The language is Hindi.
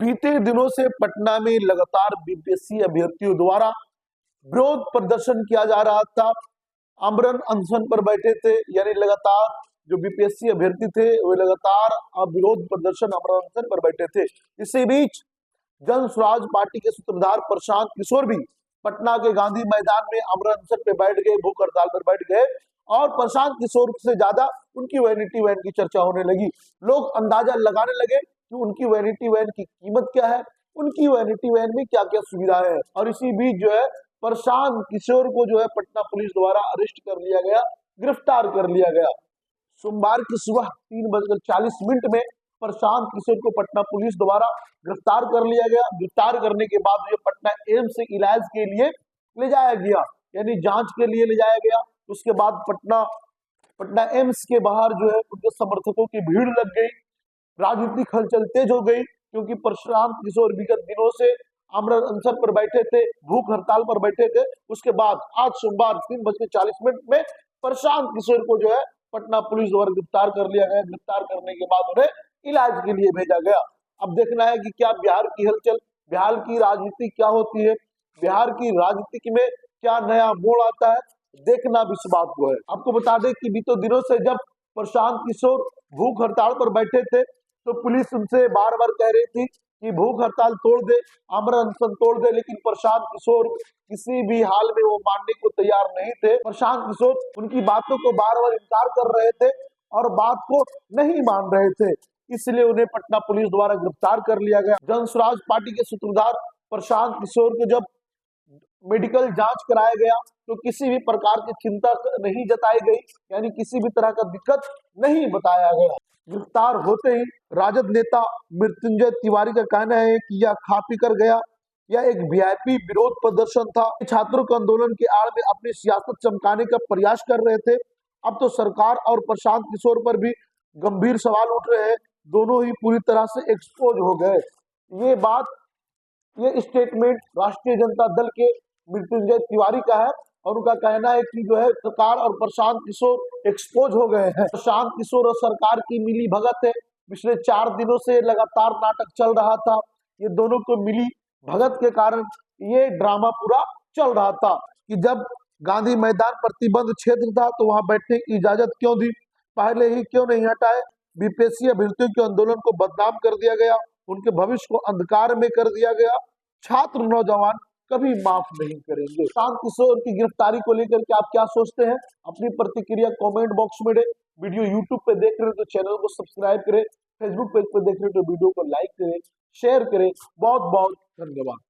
बीते दिनों से पटना में लगातार बीपीएससी अभ्यर्थियों द्वारा विरोध प्रदर्शन किया जा रहा था। आमरण अनशन पर बैठे थे, यानी लगातार जो बीपीएससी अभ्यर्थी थे वे लगातार विरोध प्रदर्शन आमरण अनशन पर बैठे थे। इसी बीच जन स्वराज पार्टी के सूत्रधार प्रशांत किशोर भी पटना के गांधी मैदान में आमरण अनशन पे बैठ गए, भूख हड़ताल पर बैठ गए और प्रशांत किशोर से ज्यादा उनकी वैनिटी वैन की चर्चा होने लगी। लोग अंदाजा लगाने लगे कि उनकी वैनिटी वैन की कीमत क्या है, उनकी वैनिटी वैन में क्या क्या सुविधा है। और इसी बीच जो है प्रशांत किशोर को जो है पटना पुलिस द्वारा अरेस्ट कर लिया गया, गिरफ्तार कर लिया गया। सोमवार की सुबह 3:40 में प्रशांत किशोर को पटना पुलिस द्वारा गिरफ्तार कर लिया गया। गिरफ्तार करने के बाद जो पटना एम्स से इलाज के लिए ले जाया गया, यानी जांच के लिए ले जाया गया। उसके बाद पटना एम्स के बाहर जो है उनके समर्थकों की भीड़ लग गई, राजनीतिक हलचल तेज हो गई, क्योंकि प्रशांत किशोर विगत दिनों से आमरण अनशन पर बैठे थे, भूख हड़ताल पर बैठे थे। उसके बाद आज सोमवार 3:40 में प्रशांत किशोर को जो है पटना पुलिस द्वारा गिरफ्तार कर लिया गया। गिरफ्तार करने के बाद उन्हें इलाज के लिए भेजा गया। अब देखना है कि क्या बिहार की हलचल, बिहार की राजनीति क्या होती है, बिहार की राजनीति में क्या नया मोड़ आता है, देखना भी इस बात को है। आपको बता दें कि बीते दिनों से जब प्रशांत किशोर भूख हड़ताल पर बैठे थे तो पुलिस उनसे बार बार कह रही थी कि भूख हड़ताल तोड़ दे, आमरण अनशन तोड़ दे, लेकिन प्रशांत किशोर किसी भी हाल में वो मानने को तैयार नहीं थे। प्रशांत किशोर उनकी बातों को बार बार इनकार कर रहे थे और बात को नहीं मान रहे थे, इसलिए उन्हें पटना पुलिस द्वारा गिरफ्तार कर लिया गया। जन स्वराज पार्टी के सूत्रधार प्रशांत किशोर को जब मेडिकल जांच कराया गया तो किसी भी प्रकार की चिंता नहीं जताई गई, यानी किसी भी तरह का दिक्कत नहीं बताया गया। गिरफ्तार होते ही राजद नेता मृत्युंजय तिवारी का कहना है कि यह खा पी कर गया, यह एक वीआईपी विरोध प्रदर्शन था। छात्रों के आंदोलन के आड़ में अपनी सियासत चमकाने का प्रयास कर रहे थे। अब तो सरकार और प्रशांत किशोर पर भी गंभीर सवाल उठ रहे हैं, दोनों ही पूरी तरह से एक्सपोज हो गए। ये स्टेटमेंट राष्ट्रीय जनता दल के मृत्युंजय तिवारी का है और उनका कहना है कि जो है सरकार और प्रशांत किशोर एक्सपोज हो गए हैं। प्रशांत किशोर और सरकार की मिली भगत है। पिछले 4 दिनों से लगातार नाटक चल रहा था। ये दोनों को मिली भगत के कारण ये ड्रामा पूरा चल रहा था कि जब गांधी मैदान प्रतिबंध क्षेत्र था तो वहां बैठने की इजाजत क्यों दी, पहले ही क्यों नहीं हटाए। बीपीएससी अभ्यर्थियों के आंदोलन को बदनाम कर दिया गया, उनके भविष्य को अंधकार में कर दिया गया। छात्र नौजवान कभी माफ नहीं करेंगे। प्रशांत किशोर की गिरफ्तारी को लेकर के आप क्या सोचते हैं, अपनी प्रतिक्रिया कमेंट बॉक्स में दें। वीडियो यूट्यूब पे देख रहे हो तो चैनल को सब्सक्राइब करें, फेसबुक पेज पे देख रहे हो तो वीडियो को लाइक करें, शेयर करें। बहुत बहुत धन्यवाद।